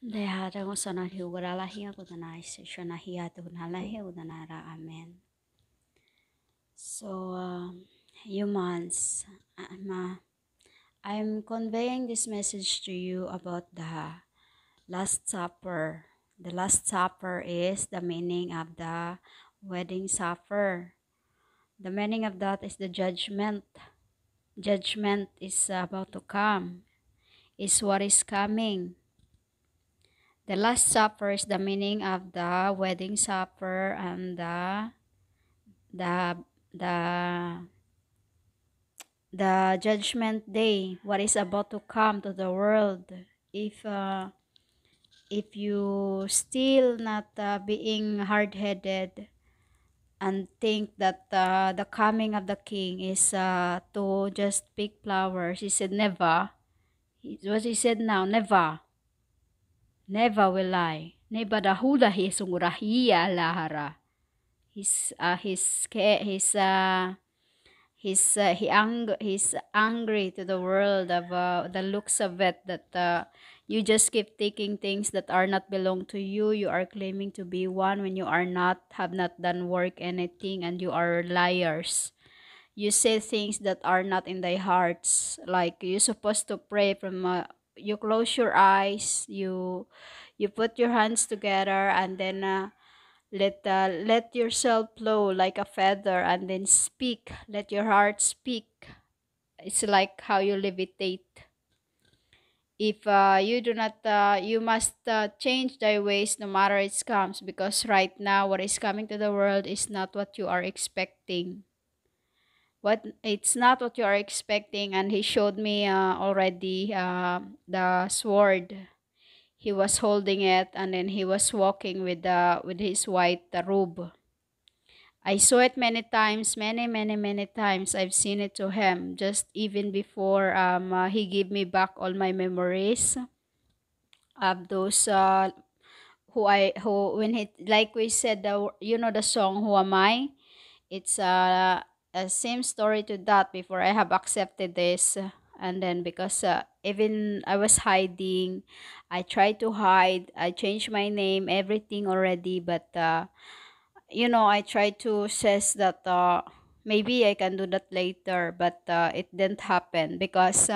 Dehada ngo sana hiugara hiya kutanai shona hiya tu nalahi udanara. Amen. So humans, I'm conveying this message to you about the Last Supper. The Last Supper is the meaning of the wedding supper. The meaning of that is the judgment. Judgment is about to come. Is what is coming. The Last Supper is the meaning of the wedding supper and the the the judgment day, what is about to come to the world. If you still not being hard-headed and think that the coming of the king is to just pick flowers, he said never. What he said now, never. Never will I. Never dahula hi sungurahiya lahara. He's angry to the world of the looks of it, that you just keep taking things that are not belong to you. You are claiming to be one when you are not, have not done work anything, and you are liars. You say things that are not in thy hearts. Like you're supposed to pray from you close your eyes, you put your hands together, and then let yourself flow like a feather, and then speak. Let your heart speak. It's like how you levitate. If you do not, you must change thy ways no matter it comes, because right now what is coming to the world is not what you are expecting. It's not what you are expecting. And he showed me already the sword. He was holding it, and then he was walking with his white robe. I saw it many times, many times. I've seen it to him just even before he gave me back all my memories of those who when he, like we said, the song "Who Am I?" It's a same story to that before I have accepted this. And then because even I was hiding, I tried to hide. I changed my name, everything already, but I tried to says that maybe I can do that later, but it didn't happen, because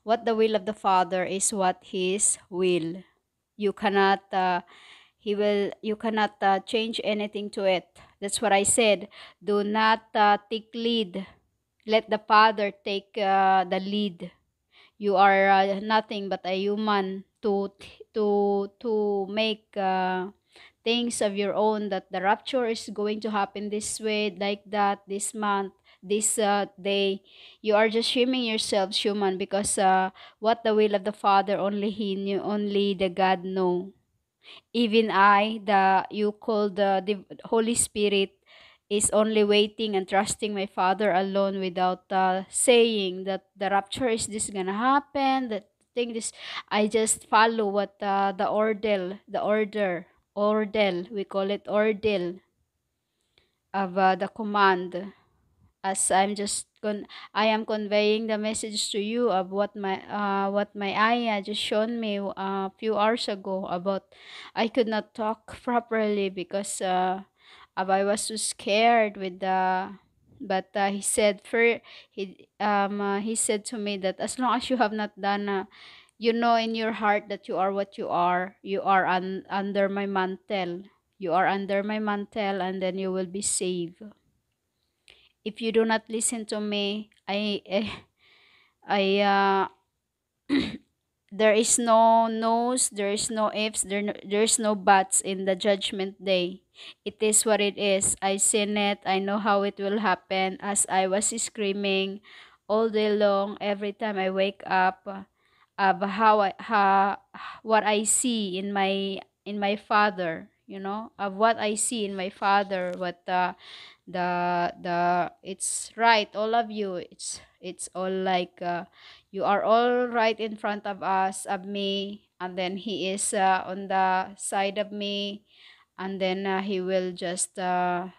what the will of the Father is what His will. You cannot you cannot change anything to it. That's what I said. Do not take lead. Let the Father take the lead. You are nothing but a human to make things of your own, that the rapture is going to happen this way, like that, this month, this day. You are just shaming yourselves, human, because what the will of the Father, only He knew, only the God know. Even I, the you call the Holy Spirit, is only waiting and trusting my Father alone, without saying that the rapture is this gonna happen, that thing this. I just follow what the order, we call it order of the command. As I am conveying the message to you of what my eye just shown me a few hours ago about. I could not talk properly because I was too scared with the. But he said to me that as long as you have not done, you know in your heart that you are what you are. You are under my mantle. You are under my mantle, and then you will be saved. If you do not listen to me, I there is no no's, there is no ifs, there's no buts in the judgment day. It is what it is. I seen it. I know how it will happen. As I was screaming all day long, every time I wake up, of what I see in my father. Of what I see in my father. What the it's right, all of you. It's all like you are all right in front of us, of me, and then he is on the side of me, and then he will just thy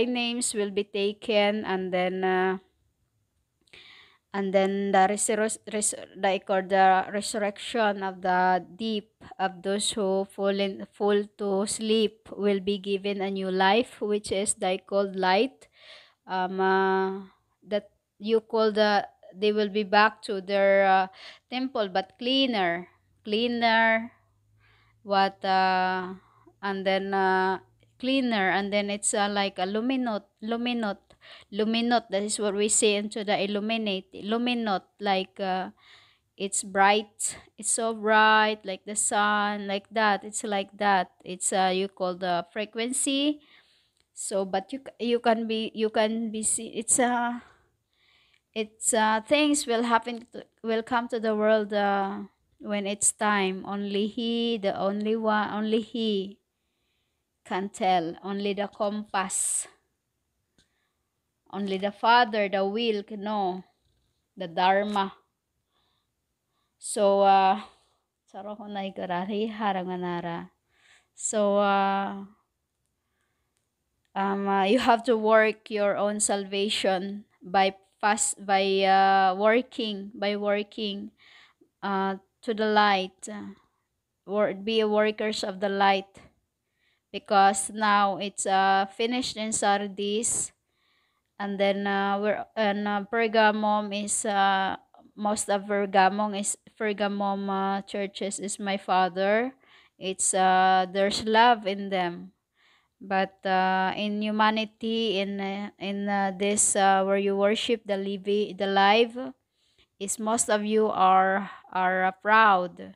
names will be taken, and then And then the resurrection of the deep, of those who fall to sleep, will be given a new life, which is thy called light. That you call they will be back to their temple, but cleaner, what and then cleaner, and then it's like a luminot. That is what we say into the illuminate, luminot, like it's bright, it's so bright like the sun, like that. It's like that. It's you call the frequency. So but you can be see, it's things will will come to the world when it's time. Only he, the only one, only he can tell. Only the compass, only the Father, the will can know, the Dharma. So saro ko na ikarari haranganara. So you have to work your own salvation by working to the light, be workers of the light, because now it's finished in Sardis, and then we're and Pergamum is most of Pergamum churches is my father. It's there's love in them, but in humanity, in this where you worship the live, is most of you are proud,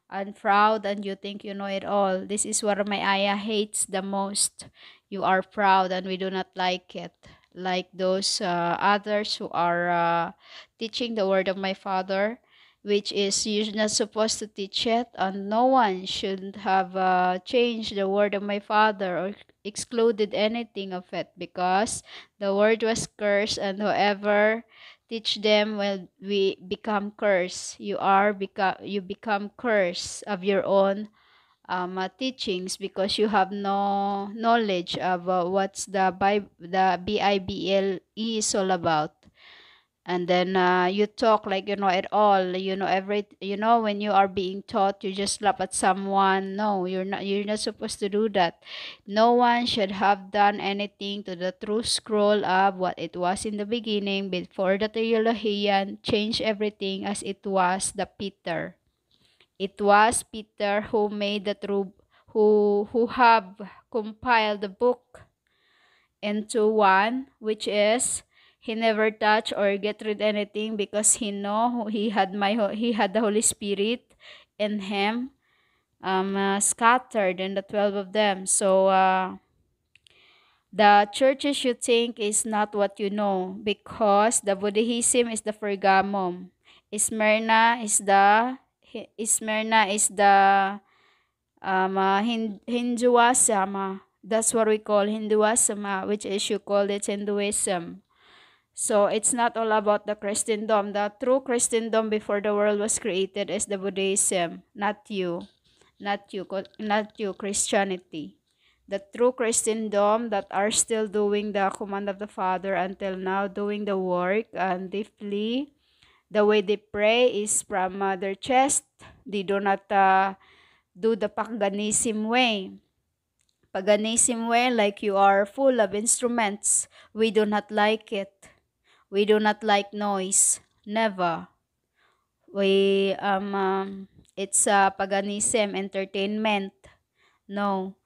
and you think you know it all. This is what my ayah hates the most. You are proud, and we do not like it. Like those others who are teaching the word of my father, which is you're not supposed to teach it, and no one should have changed the word of my father or excluded anything of it, because the word was cursed, and whoever teach them will we become cursed. You become cursed of your own teachings, because you have no knowledge of what's the Bible is all about. And then you talk like you know it all, you know every, you know, when you are being taught, you just laugh at someone. No, you're not supposed to do that. No one should have done anything to the true scroll of what it was in the beginning, before the theologian changed everything, as it was the Peter. It was Peter who made the true, who have compiled the book into one, which is he never touch or get rid anything, because he know he had the Holy Spirit in him, scattered in the 12 of them. So the churches you think is not what you know, because the Buddhism is the Pergamum. Smyrna is the Hinduism. That's what we call Hinduism, which is you call it Hinduism. So it's not all about the Christendom. The true Christendom before the world was created is the Buddhism, not you, not you, Christianity. The true Christendom that are still doing the command of the Father until now, doing the work and deeply. The way they pray is from their chest. They do not do the paganism way. Paganism way, like you are full of instruments. We do not like it. We do not like noise. Never. We it's paganism, entertainment. No,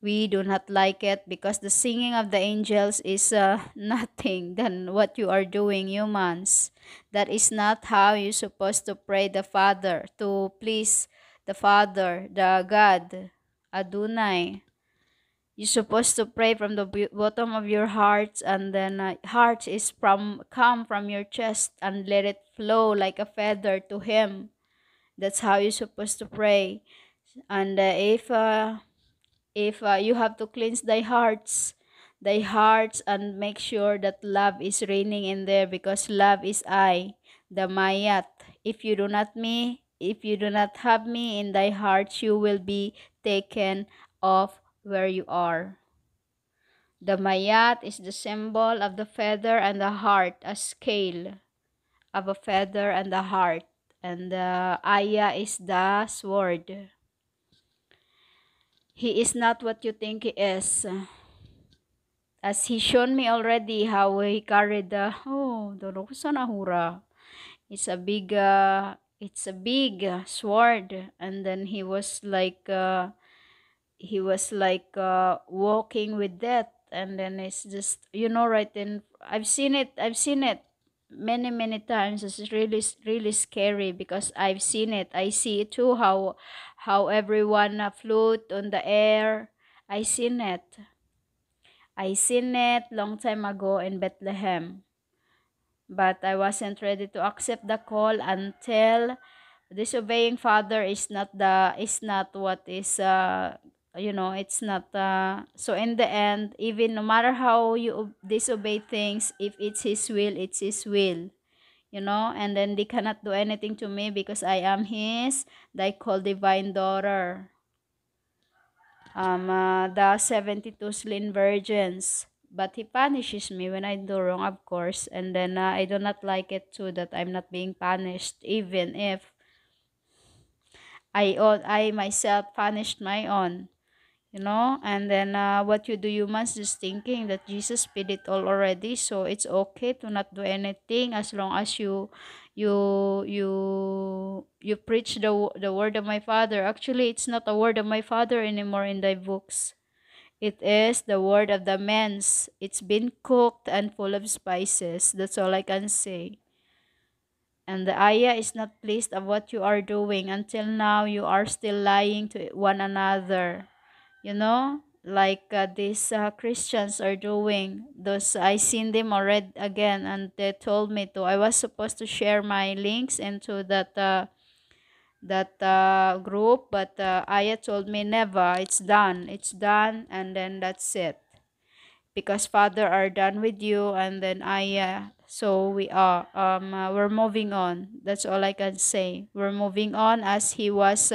we do not like it, because the singing of the angels is nothing than what you are doing, humans. That is not how you're supposed to pray the Father, to please the Father, the God, Adonai. You're supposed to pray from the bottom of your heart, and then heart is come from your chest, and let it flow like a feather to Him. That's how you're supposed to pray. And if you have to cleanse thy hearts, and make sure that love is reigning in there, because love is I, the Mayat. If you do not have me in thy heart, you will be taken off where you are. The Mayat is the symbol of the feather, and the heart a scale. of a feather and the heart, and the Aya is the sword. He is not what you think he is. As he shown me already how he carried the don't know sa nahura. It's a big sword, and then he was like walking with that, and then it's just, right. And I've seen it many many times. It's really scary because I've seen it. I see it too, how everyone float on the air. I seen it long time ago in Bethlehem, but I wasn't ready to accept the call until disobeying father is not what is it's not so in the end, even no matter how you disobey things, if it's his will, it's his will. And then they cannot do anything to me because I am his, thy called divine daughter, the 72 slain virgins. But he punishes me when I do wrong, of course, and then I do not like it too that I'm not being punished, even if I myself punished my own. And then what you do, you must just thinking that Jesus paid it all already, so it's okay to not do anything as long as you preach the word of my father. Actually, it's not a word of my father anymore in thy books. It is the word of the men's. It's been cooked and full of spices. That's all I can say. And the ayah is not pleased of what you are doing. Until now, you are still lying to one another. Like these Christians are doing. Those I seen them already again, and they told me to. I was supposed to share my links into that group, but Aya told me never. It's done, and then that's it. Because father are done with you, and then so we're moving on. That's all I can say. We're moving on, as he was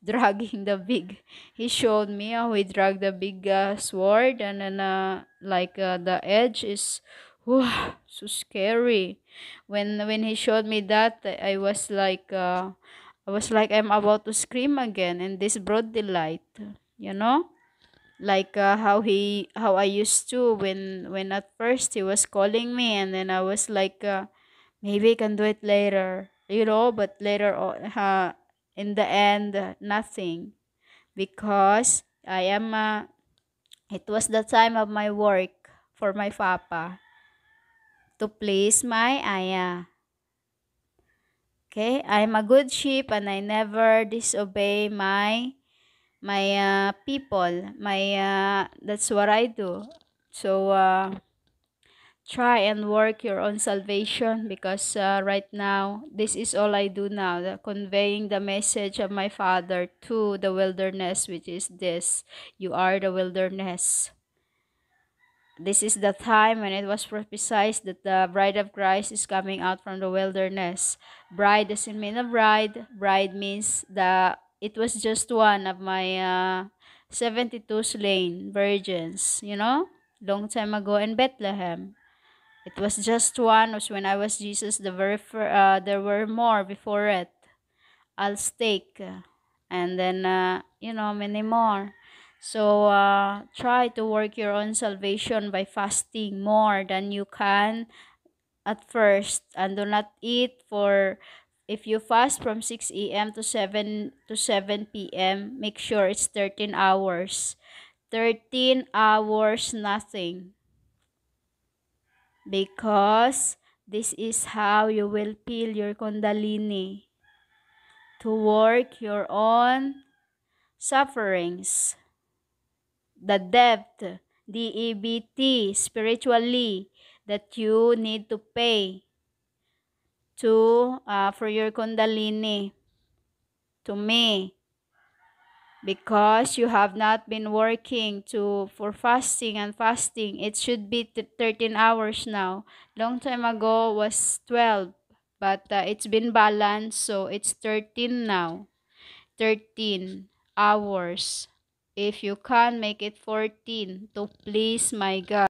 dragging the big he showed me how he dragged the big sword, and then the edge is so scary. When he showed me that, I was like I'm about to scream again in this broad daylight, you know like how I used to, when at first he was calling me, and then I was like, maybe I can do it later, but later on, in the end, nothing, because it was the time of my work for my papa, to please my aya. Okay, I'm a good sheep, and I never disobey my people, that's what I do. So try and work your own salvation, because right now, this is all I do now, conveying the message of my father to the wilderness, which is this: you are the wilderness. This is the time when it was prophesied that the bride of Christ is coming out from the wilderness. Bride doesn't mean a bride. Bride means it was just one of my 72 slain virgins, long time ago in Bethlehem. It was just one. Was when I was Jesus. There were more before it. I'll stake, and then many more. So try to work your own salvation by fasting more than you can at first, and do not eat for. If you fast from 6 a.m. to 7 p.m., make sure it's 13 hours. 13 hours nothing, because this is how you will peel your kundalini to work your own sufferings, the depth, DEBT, spiritually, that you need to pay to for your kundalini to me, because you have not been working for fasting and fasting. It should be 13 hours now. Long time ago was 12, but it's been balanced, so it's 13 now. 13 hours. If you can make it 14, to please my God.